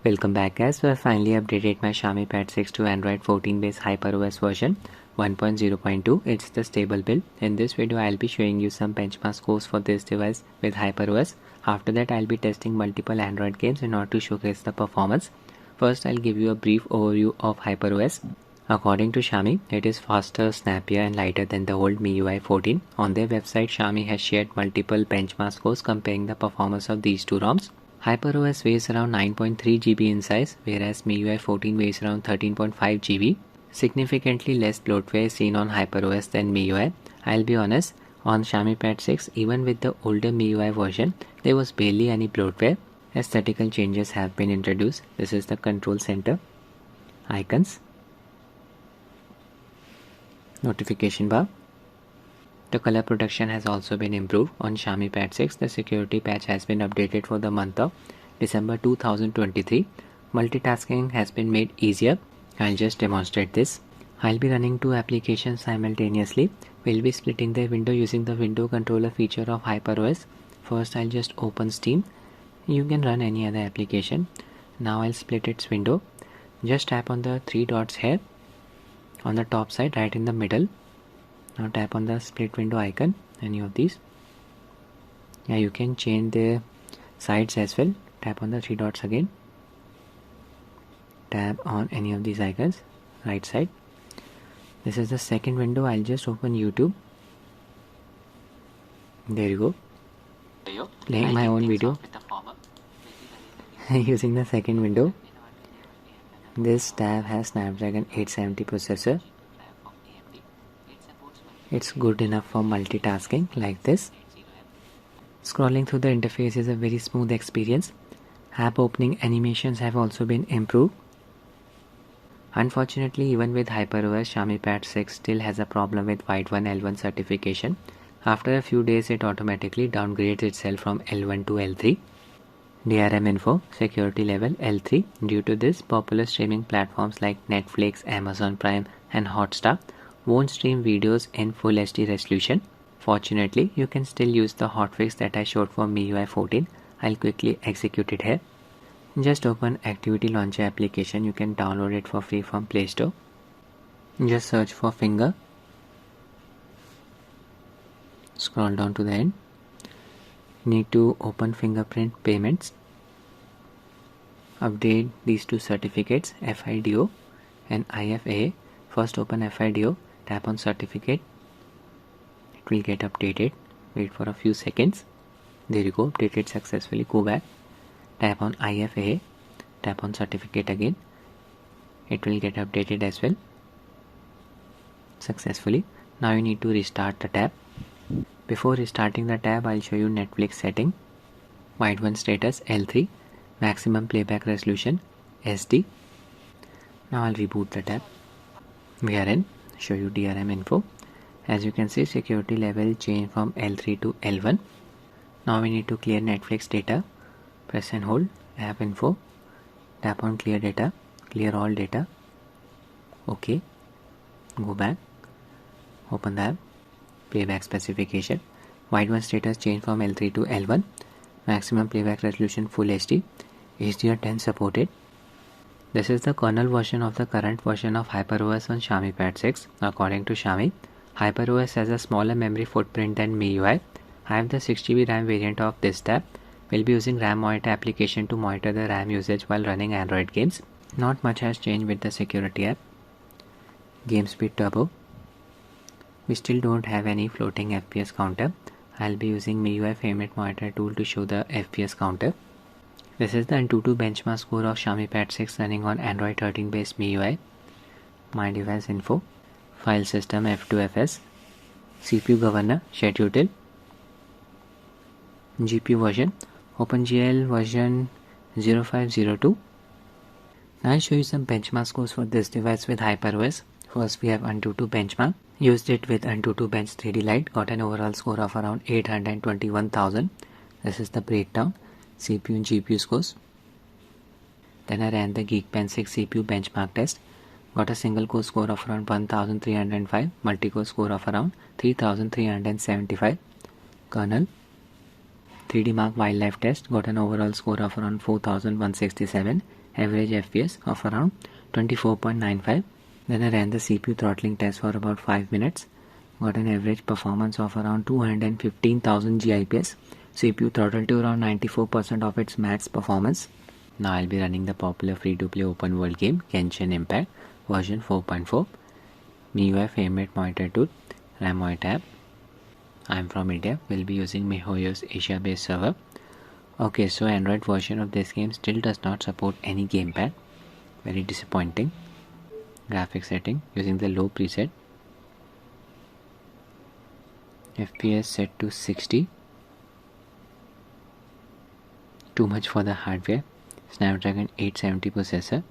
Welcome back guys, so I finally updated my Xiaomi Pad 6 to Android 14 based Hyper OS version 1.0.2. It's the stable build. In this video I'll be showing you some benchmark scores for this device with Hyper OS. After that I'll be testing multiple Android games in order to showcase the performance. First I'll give you a brief overview of Hyper OS. According to Xiaomi, it is faster, snappier and lighter than the old MIUI 14. On their website, Xiaomi has shared multiple benchmark scores comparing the performance of these two ROMs. Hyper OS weighs around 9.3 GB in size, whereas MIUI 14 weighs around 13.5 GB. Significantly less bloatware is seen on Hyper OS than MIUI. I'll be honest, on Xiaomi Pad 6, even with the older MIUI version, there was barely any bloatware. Aesthetical changes have been introduced. This is the control center, icons, notification bar. The color protection has also been improved. On Xiaomi Pad 6, the security patch has been updated for the month of December 2023. Multitasking has been made easier. I'll just demonstrate this. I'll be running two applications simultaneously. We'll be splitting the window using the window controller feature of Hyper OS. First, I'll just open Steam. You can run any other application. Now I'll split its window. Just tap on the three dots here on the top side, right in the middle. Now tap on the split window icon, any of these. Yeah, you can change the sides as well. Tap on the three dots again. Tap on any of these icons, right side. This is the second window. I'll just open YouTube. There you go. Playing my own video using the second window. This tab has Snapdragon 870 processor. It's good enough for multitasking like this. Scrolling through the interface is a very smooth experience. App opening animations have also been improved. Unfortunately, even with Hyper OS, Xiaomi Pad 6 still has a problem with v1.0.2 certification. After a few days, it automatically downgrades itself from L1 to L3. DRM info, security level L3. Due to this, popular streaming platforms like Netflix, Amazon Prime and Hotstar won't stream videos in full HD resolution. Fortunately, you can still use the hotfix that I showed for MIUI 14. I'll quickly execute it here. Just open Activity Launcher application. You can download it for free from Playstore. Just search for finger. Scroll down to the end. You need to open fingerprint payments. Update these two certificates, FIDO and IFAA. First open FIDO. Tap on certificate. It will get updated. Wait for a few seconds. There you go, updated successfully. Go back. Tap on IFAA. Tap on certificate again. It will get updated as well. Successfully. Now you need to restart the tab. Before restarting the tab, I'll show you Netflix setting. Widevine status L3. Maximum playback resolution SD. Now I'll reboot the tab. We are in. Show you DRM info. As you can see, security level changed from L3 to L1. Now we need to clear Netflix data. Press and hold. App info. Tap on clear data. Clear all data. OK. Go back. Open the app. Playback specification. Widevine status changed from L3 to L1. Maximum playback resolution full HD. HDR10 supported. This is the kernel version of the current version of Hyper OS on Xiaomi Pad 6. According to Xiaomi, Hyper OS has a smaller memory footprint than MIUI. I have the 6GB RAM variant of this tab. We'll be using RAM monitor application to monitor the RAM usage while running Android games. Not much has changed with the security app. Game speed turbo. We still don't have any floating FPS counter. I'll be using MIUI Favorite Monitor tool to show the FPS counter. This is the Antutu benchmark score of Xiaomi Pad 6 running on Android 13 based MIUI. My device info. File system F2FS. CPU governor schedule. GPU version OpenGL version 0502. Now I'll show you some benchmark scores for this device with Hyper OS. First we have Antutu benchmark. Used it with Antutu Bench 3D Lite. Got an overall score of around 821,000. This is the breakdown. CPU and GPU scores. Then I ran the Geekbench 6 CPU benchmark test. Got a single core score of around 1305, multi-core score of around 3375. Kernel 3D Mark wildlife test got an overall score of around 4167. average FPS of around 24.95. Then I ran the CPU throttling test for about 5 minutes. Got an average performance of around 215,000 GIPS. CPU throttled to around 94% of its max performance. Now I'll be running the popular free-to-play open world game Genshin Impact version 4.4. MIUI frame monitor tool, RAM monitor app. I'm from India. We'll be using MiHoYo's Asia-based server. Okay, so Android version of this game still does not support any gamepad. Very disappointing. Graphics setting using the low preset. FPS set to 60. Too much for the hardware. Snapdragon 870 processor.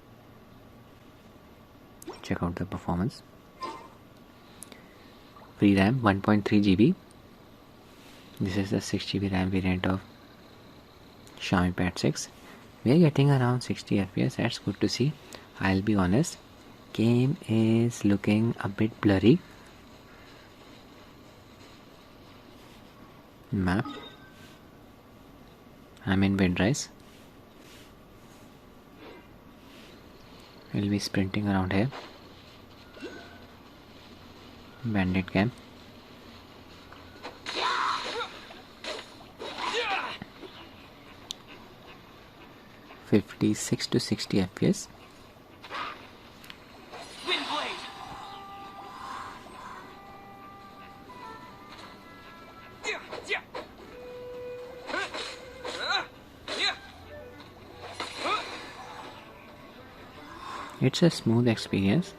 Check out the performance. Free RAM 1.3 GB. This is the 6 GB RAM variant of Xiaomi Pad 6. We are getting around 60 FPS. That's good to see. I'll be honest, game is looking a bit blurry. Map. I'm in Windrise. We'll be sprinting around here. Bandit camp. (56 to 60 FPS). It's a smooth experience.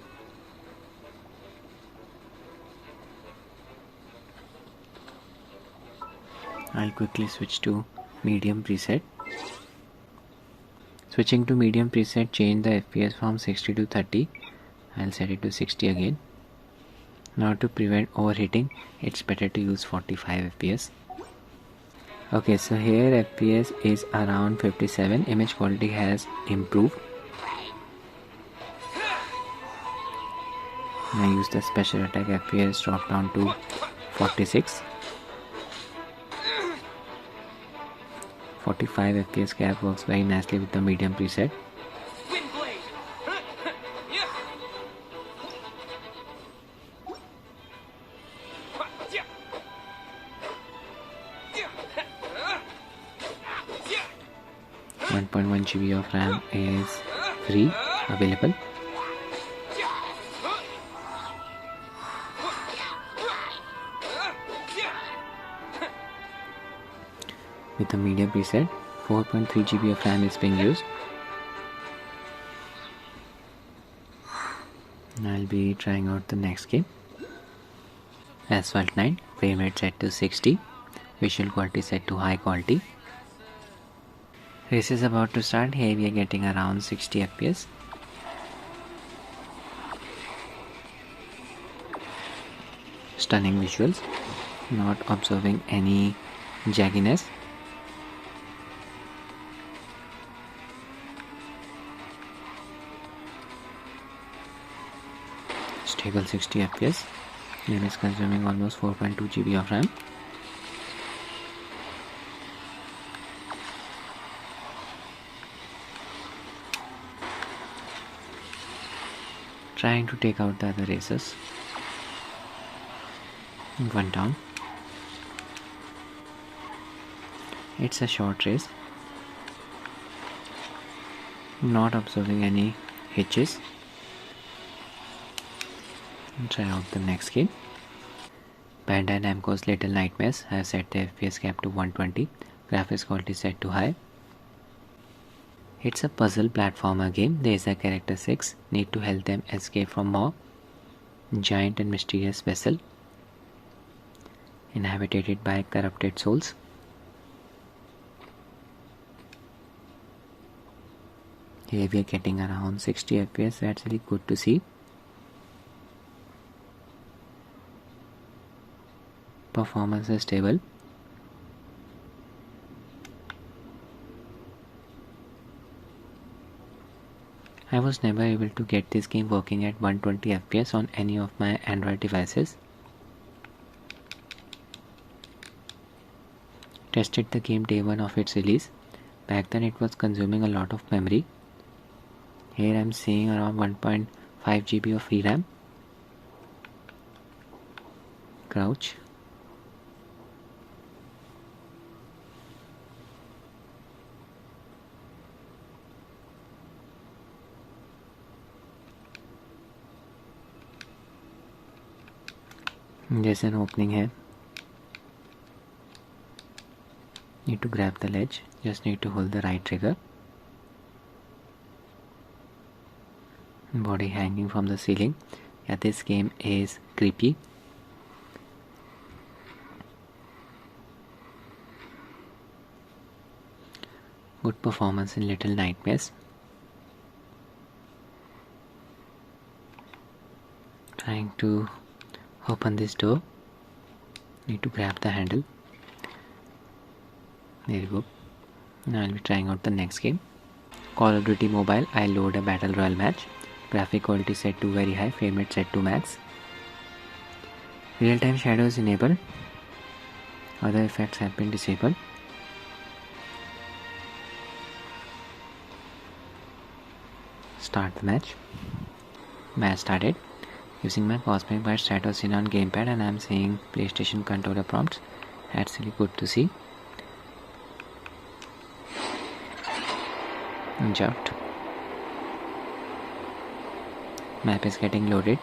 I'll quickly switch to medium preset. Switching to medium preset, change the FPS from 60 to 30. I'll set it to 60 again. Now to prevent overheating, it's better to use 45 FPS. Okay, so here FPS is around 57. Image quality has improved. I use the special attack FPS drop down to 46. 45 FPS cap works very nicely with the medium preset. (1.1 GB of RAM is free available. With the medium preset, 4.3 GB of RAM is being used. I'll be trying out the next game. Asphalt 9, frame rate set to 60, visual quality set to high quality. Race is about to start. Here we are getting around 60 FPS. Stunning visuals, not observing any jagginess. Stable 60 FPS. Game is consuming almost 4.2 GB of RAM. Trying to take out the other races. One down. It's a short race. Not observing any hitches. Try out the next game. Bandai Namco's Little Nightmares has set the FPS cap to 120. Graphics quality set to high. It's a puzzle platformer game. There is a character 6. Need to help them escape from mob. Giant and mysterious vessel. Inhabited by corrupted souls. Here we are getting around 60 FPS. That's really good to see. Performance is stable. I was never able to get this game working at 120 FPS on any of my Android devices. Tested the game day one of its release. Back then it was consuming a lot of memory. Here I'm seeing around 1.5 GB of VRAM. Crouch. There's an opening here. Need to grab the ledge. Just need to hold the right trigger. Body hanging from the ceiling. Yeah, this game is creepy. Good performance in Little Nightmares. Trying to open this door. Need to grab the handle. There you go. Now I'll be trying out the next game. Call of Duty Mobile. I'll load a battle royale match. Graphic quality set to very high. Frame rate set to max. Real time shadows enabled. Other effects have been disabled. Start the match. Match started. Using my Cosmic Byte status in on gamepad, and I'm seeing PlayStation controller prompts. That's really good to see. Jumped. Map is getting loaded.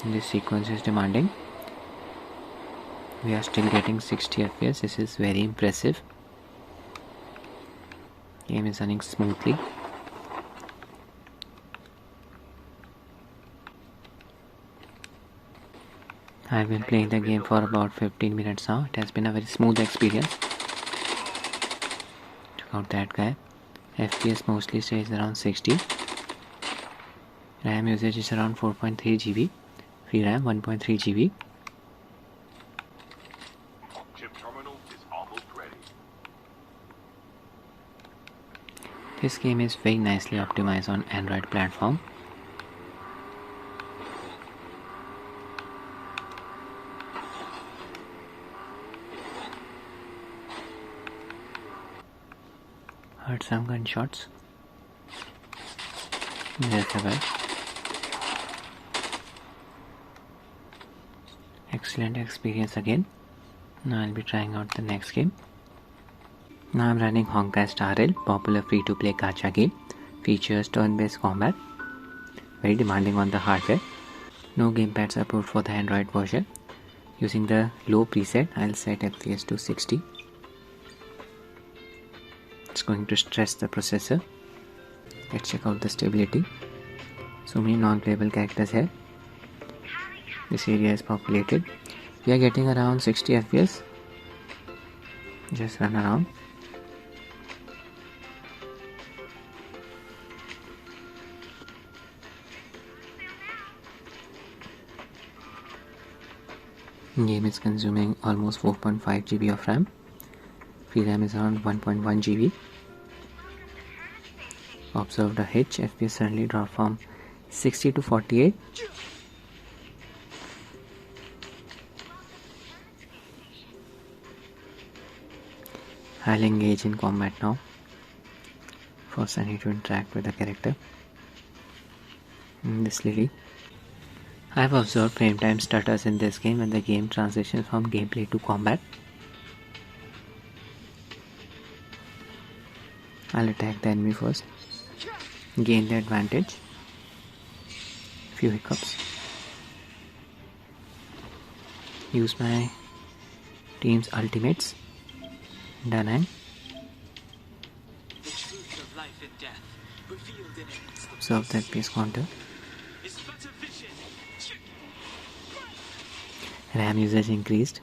This sequence is demanding. We are still getting 60 FPS. This is very impressive. Game is running smoothly. I've been playing the game for about 15 minutes now. It has been a very smooth experience. Check out that guy. FPS mostly stays around 60. RAM usage is around 4.3 GB. VRAM 1.3 GB. Chip terminal is almost ready. This game is very nicely optimized on Android platform. Heard some gunshots. There's the guy. Excellent experience again. Now I'll be trying out the next game. Now I'm running Honkai Star Rail, popular free-to-play gacha game. Features turn-based combat. Very demanding on the hardware. No gamepads approved for the Android version. Using the low preset, I'll set FPS to 60. It's going to stress the processor. Let's check out the stability. So many non-playable characters here. This area is populated. We are getting around 60 FPS. Just run around. Game is consuming almost 4.5 GB of RAM. VRAM is around 1.1 GB. Observed a hitch. FPS suddenly dropped from 60 to 48. I'll engage in combat now. First I need to interact with the character. This lily. I've observed frame time stutters in this game when the game transitions from gameplay to combat. I'll attack the enemy first. Gain the advantage. Few hiccups. Use my team's ultimates. Done. Observe that base counter. RAM usage increased.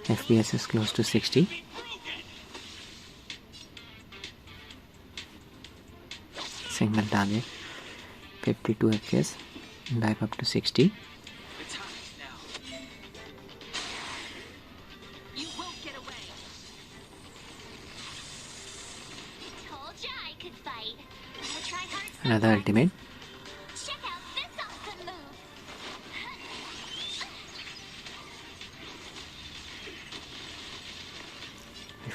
FPS is close to 60. Single target. 52 FPS. Back up to 60. Another ultimate.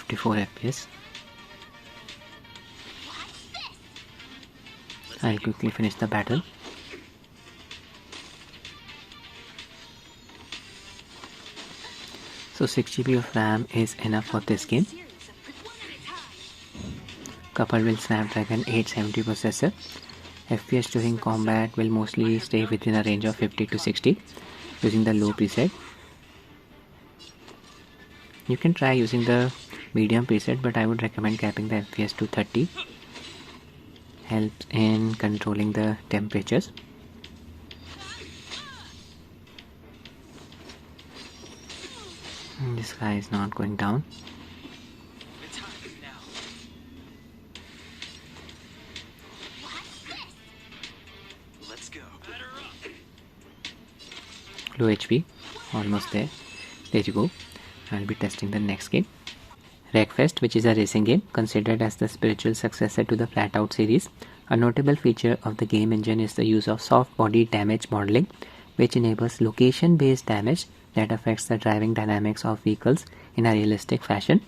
54 FPS. I'll quickly finish the battle. So 6 GB of RAM is enough for this game. Coupled with Snapdragon 870 processor, FPS during combat will mostly stay within a range of 50 to 60 using the low preset. You can try using the medium preset, but I would recommend capping the FPS to 30. Helps in controlling the temperatures. This guy is not going down. Let's go. Low HP, almost there. There you go. I'll be testing the next game. Wreckfest, which is a racing game considered as the spiritual successor to the Flatout series. A notable feature of the game engine is the use of soft body damage modeling, which enables location-based damage that affects the driving dynamics of vehicles in a realistic fashion.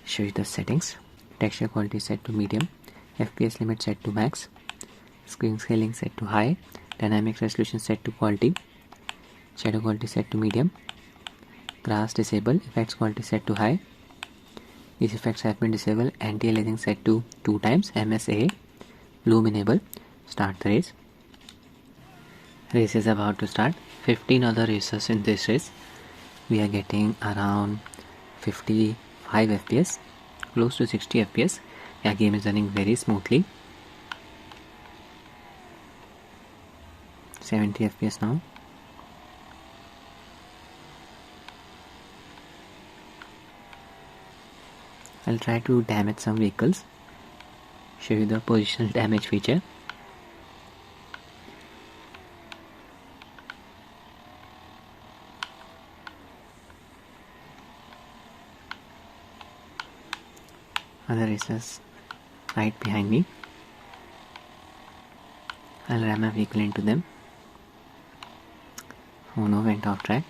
Show you the settings. Texture quality set to medium, FPS limit set to max, screen scaling set to high, dynamic resolution set to quality, shadow quality set to medium, grass disabled, effects quality set to high. These effects have been disabled. Anti-aliasing set to 2 times, MSA, bloom enable. Start the race. Race is about to start. 15 other racers in this race. We are getting around 55 FPS, close to 60 FPS. The game is running very smoothly. 70 FPS now. I'll try to damage some vehicles. Show you the positional damage feature. Other racers right behind me. I'll ram a vehicle into them. Oh no, went off track.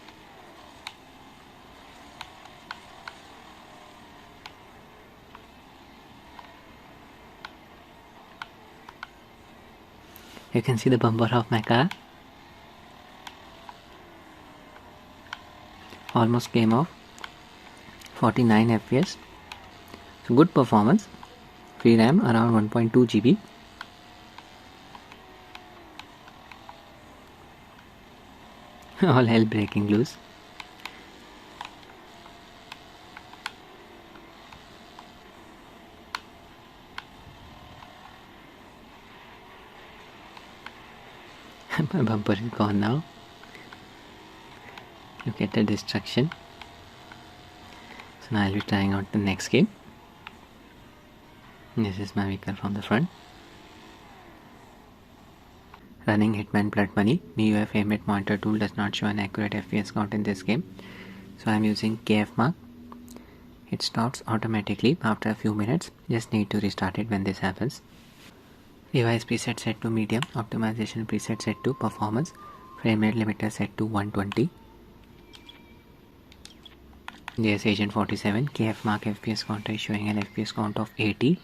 You can see the bumper of my car. Almost came off. 49 FPS. So good performance. Free RAM around 1.2 GB. All hell breaking loose. My bumper is gone now. Look at the destruction. So now I'll be trying out the next game. This is my vehicle from the front. Running Hitman Blood Money. MIUI frame rate monitor tool does not show an accurate FPS count in this game. So I'm using KF Mark. It stops automatically after a few minutes. Just need to restart it when this happens. Device preset set to medium. Optimization preset set to performance. Frame rate limiter set to 120. There's Agent 47. KF Mark FPS counter is showing an FPS count of 80.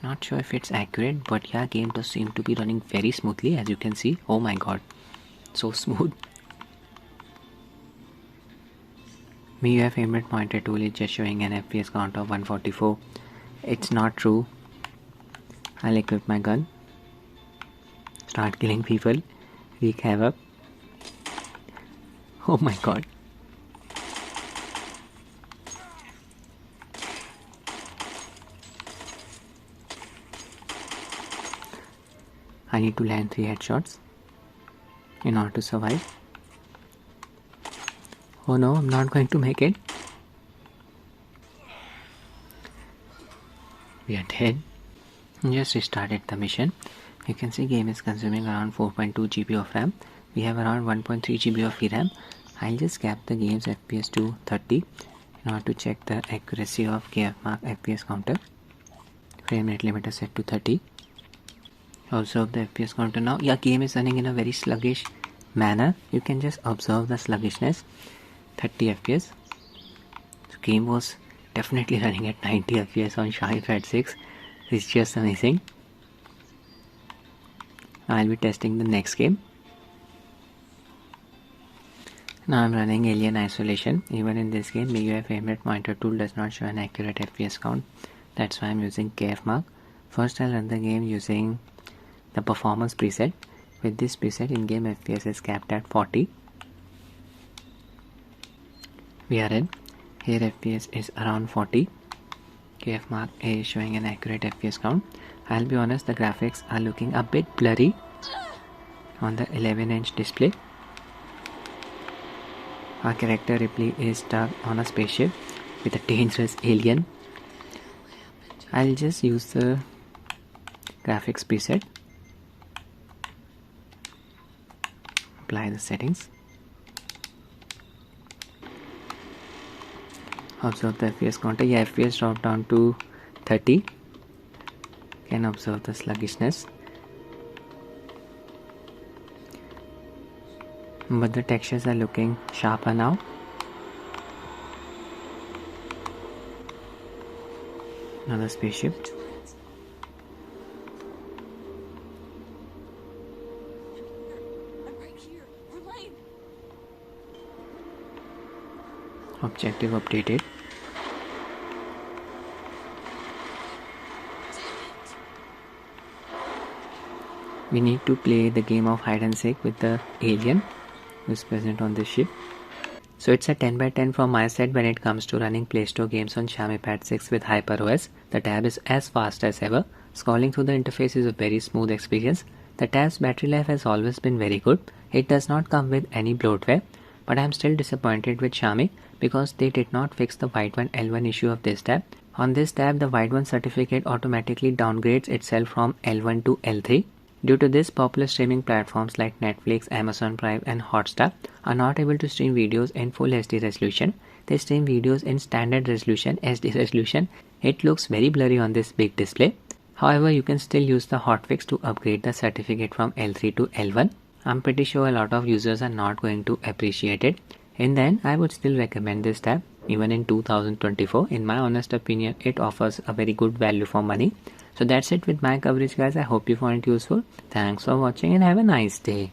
Not sure if it's accurate, but yeah, game does seem to be running very smoothly, as you can see. Oh my god, so smooth. MIUI frame rate monitor tool is just showing an FPS count of 144. It's not true. I'll equip my gun. Start killing people. Wreak havoc. Oh my god. I need to land 3 headshots in order to survive. Oh no, I'm not going to make it. We are dead. Just restarted the mission. You can see game is consuming around 4.2 GB of RAM. We have around 1.3 GB of VRAM. I'll just cap the game's FPS to 30 in order to check the accuracy of KF Mark FPS counter. Frame rate limiter set to 30. Observe the FPS counter now. Yeah, game is running in a very sluggish manner. You can just observe the sluggishness. 30 FPS. So game was Definitely running at 90 FPS on Xiaomi Pad 6. It's just amazing. I'll be testing the next game. Now I'm running Alien Isolation. Even in this game, MIUI frame rate monitor tool does not show an accurate FPS count. That's why I'm using KF Mark. First I'll run the game using the performance preset. With this preset, in-game FPS is capped at 40. We are in. Here FPS is around 40. KF Mark is showing an accurate FPS count. I'll be honest, the graphics are looking a bit blurry on the 11-inch display. Our character Ripley is stuck on a spaceship with a dangerous alien. I'll just use the graphics preset. Apply the settings. Observe the FPS counter. Yeah, FPS dropped down to 30. Can observe the sluggishness. But the textures are looking sharper now. Another spaceship. I'm right here. We're late. Objective updated. We need to play the game of hide and seek with the alien who is present on this ship. So it's a 10 by 10 from my side when it comes to running Playstore games on Xiaomi Pad 6 with Hyper OS. The tab is as fast as ever. Scrolling through the interface is a very smooth experience. The tab's battery life has always been very good. It does not come with any bloatware, but I am still disappointed with Xiaomi because they did not fix the Widevine L1 issue of this tab. On this tab, the Widevine certificate automatically downgrades itself from L1 to L3. Due to this, popular streaming platforms like Netflix, Amazon Prime and Hotstar are not able to stream videos in full HD resolution. They stream videos in standard resolution, SD resolution. It looks very blurry on this big display. However, you can still use the hotfix to upgrade the certificate from L3 to L1. I'm pretty sure a lot of users are not going to appreciate it. In the end, I would still recommend this tab. Even in 2024, in my honest opinion, it offers a very good value for money. So that's it with my coverage, guys. I hope you found it useful. Thanks for watching and have a nice day.